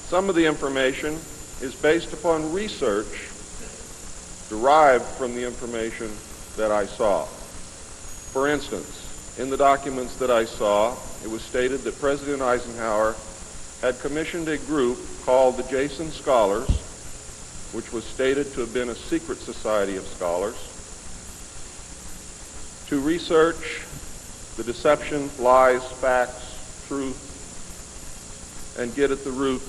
Some of the information is based upon research derived from the information that I saw. For instance, in the documents that I saw, it was stated that President Eisenhower had commissioned a group called the Jason Scholars, which was stated to have been a secret society of scholars, to research the deception, lies, facts, truth, and get at the root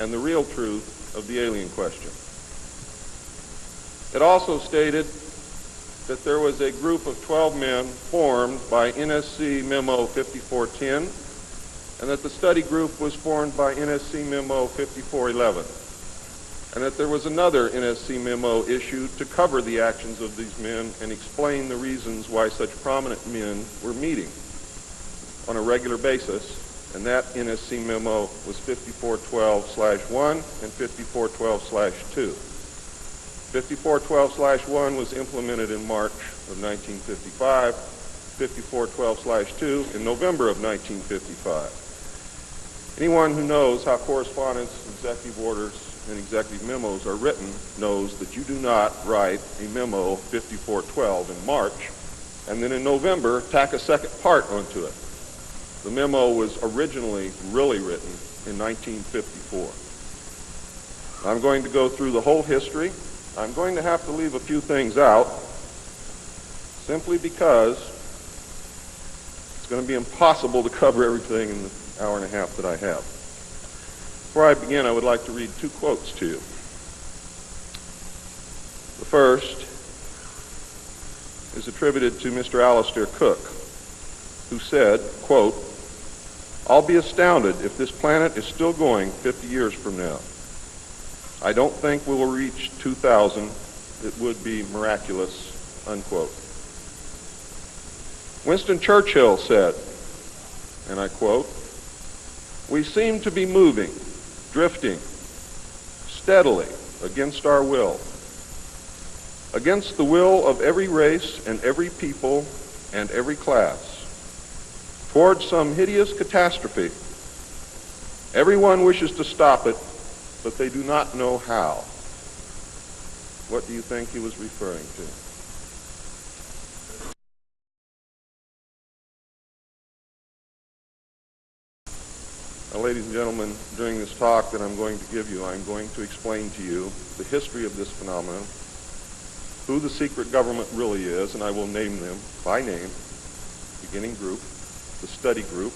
and the real truth of the alien question. It also stated that there was a group of 12 men formed by NSC Memo 5410, and that the study group was formed by NSC Memo 5411, and that there was another NSC memo issued to cover the actions of these men and explain the reasons why such prominent men were meeting on a regular basis, and that NSC memo was 5412/1 and 5412/2. 5412/1 was implemented in March of 1955, 5412/2 in November of 1955. Anyone who knows how correspondence, executive orders, and executive memos are written knows that you do not write a memo 5412 in March and then in November tack a second part onto it. The memo was originally really written in 1954. I'm going to go through the whole history. I'm going to have to leave a few things out simply because it's going to be impossible to cover everything in the hour and a half that I have. Before I begin, I would like to read two quotes to you. The first is attributed to Mr. Alistair Cook, who said, quote, "I'll be astounded if this planet is still going 50 years from now. I don't think we will reach 2000. It would be miraculous," unquote. Winston Churchill said, and I quote, "We seem to be moving, drifting, steadily against our will, against the will of every race and every people and every class, towards some hideous catastrophe. Everyone wishes to stop it, but they do not know how." What do you think he was referring to? Now, ladies and gentlemen, during this talk that I'm going to give you, I'm going to explain to you the history of this phenomenon, who the secret government really is, and I will name them by name, beginning group, the study group.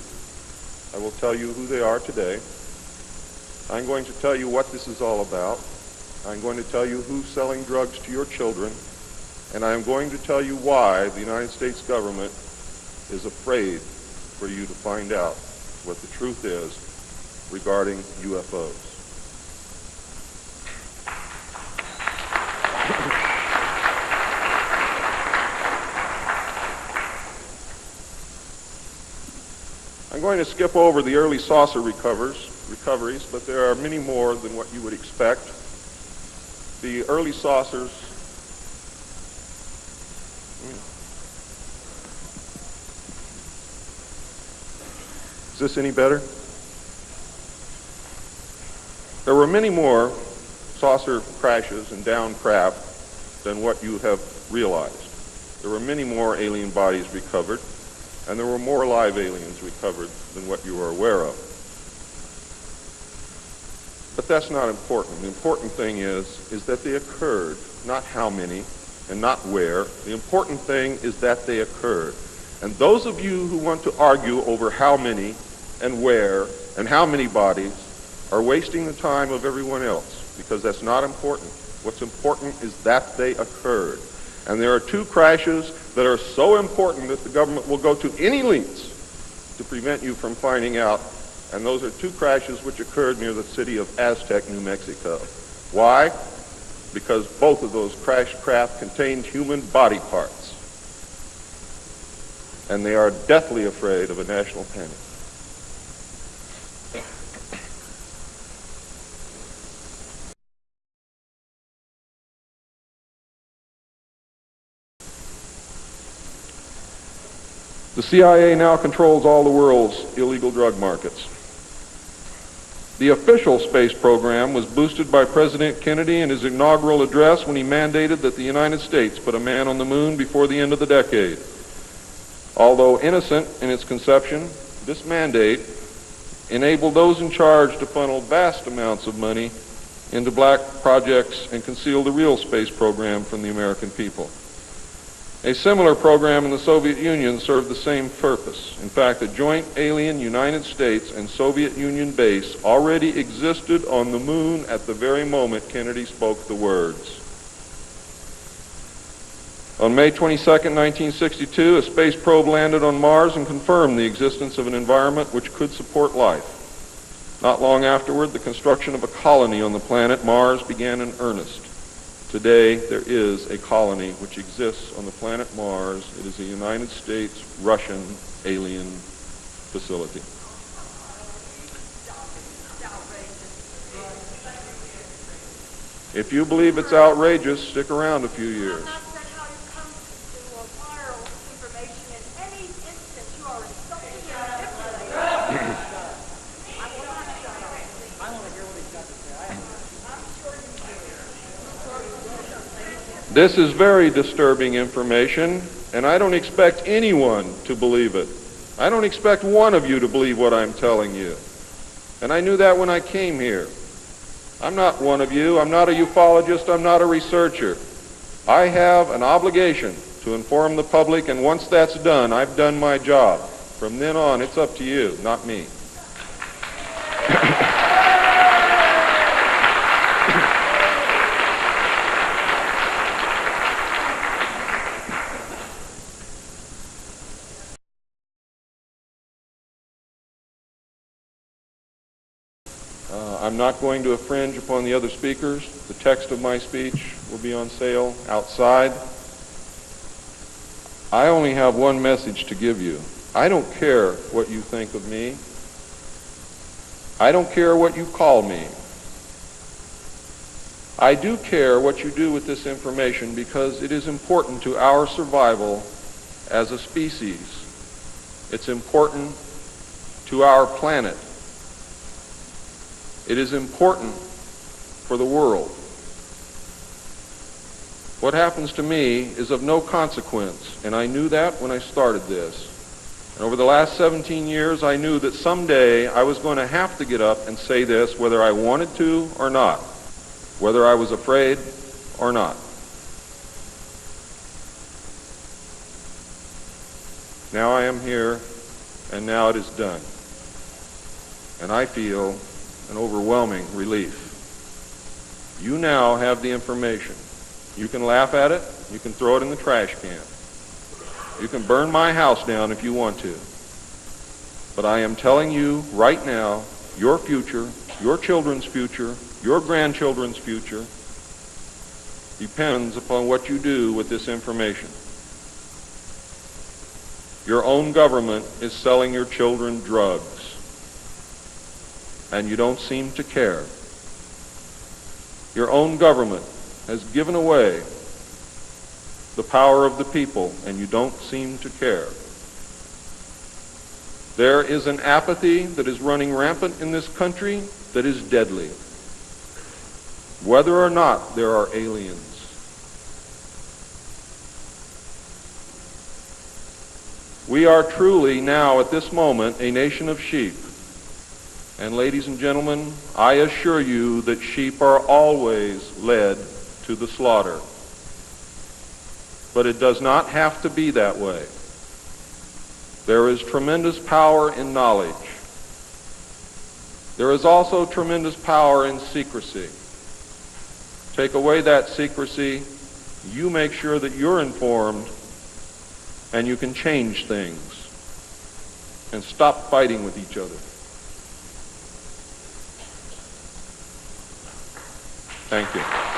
I will tell you who they are today. I'm going to tell you what this is all about. I'm going to tell you who's selling drugs to your children, and I'm going to tell you why the United States government is afraid for you to find out what the truth is regarding UFOs. I'm going to skip over the early saucer recoveries, but there are many more than what you would expect. The early saucers Is this any better? There were many more saucer crashes and downed craft than what you have realized. There were many more alien bodies recovered, and there were more live aliens recovered than what you are aware of. But that's not important. The important thing is that they occurred, not how many and not where. The important thing is that they occurred. And those of you who want to argue over how many and where and how many bodies are wasting the time of everyone else, because that's not important. What's important is that they occurred. And there are two crashes that are so important that the government will go to any lengths to prevent you from finding out. And those are two crashes which occurred near the city of Aztec, New Mexico. Why? Because both of those crashed craft contained human body parts. And they are deathly afraid of a national panic. The CIA now controls all the world's illegal drug markets. The official space program was boosted by President Kennedy in his inaugural address when he mandated that the United States put a man on the moon before the end of the decade. Although innocent in its conception, this mandate enabled those in charge to funnel vast amounts of money into black projects and conceal the real space program from the American people. A similar program in the Soviet Union served the same purpose. In fact, a joint alien United States and Soviet Union base already existed on the moon at the very moment Kennedy spoke the words. On May 22, 1962, a space probe landed on Mars and confirmed the existence of an environment which could support life. Not long afterward, the construction of a colony on the planet Mars began in earnest. Today, there is a colony which exists on the planet Mars. It is a United States-Russian alien facility. If you believe it's outrageous, stick around a few years. This is very disturbing information, and I don't expect anyone to believe it. I don't expect one of you to believe what I'm telling you. And I knew that when I came here. I'm not one of you. I'm not a ufologist. I'm not a researcher. I have an obligation to inform the public, and once that's done, I've done my job. From then on, it's up to you, not me. I'm not going to infringe upon the other speakers. The text of my speech will be on sale outside. I only have one message to give you. I don't care what you think of me. I don't care what you call me. I do care what you do with this information because it is important to our survival as a species. It's important to our planet. It is important for the world. What happens to me is of no consequence, and I knew that when I started this. And over the last 17 years, I knew that someday I was going to have to get up and say this, whether I wanted to or not, whether I was afraid or not. Now I am here, and now it is done. And I feel an overwhelming relief. You now have the information. You can laugh at it. You can throw it in the trash can. You can burn my house down if you want to. But I am telling you right now, your future, your children's future, your grandchildren's future depends upon what you do with this information. Your own government is selling your children drugs, and you don't seem to care. Your own government has given away the power of the people, and you don't seem to care. There is an apathy that is running rampant in this country that is deadly, whether or not there are aliens. We are truly now, at this moment, a nation of sheep. And ladies and gentlemen, I assure you that sheep are always led to the slaughter. But it does not have to be that way. There is tremendous power in knowledge. There is also tremendous power in secrecy. Take away that secrecy, you make sure that you're informed, and you can change things and stop fighting with each other. Thank you.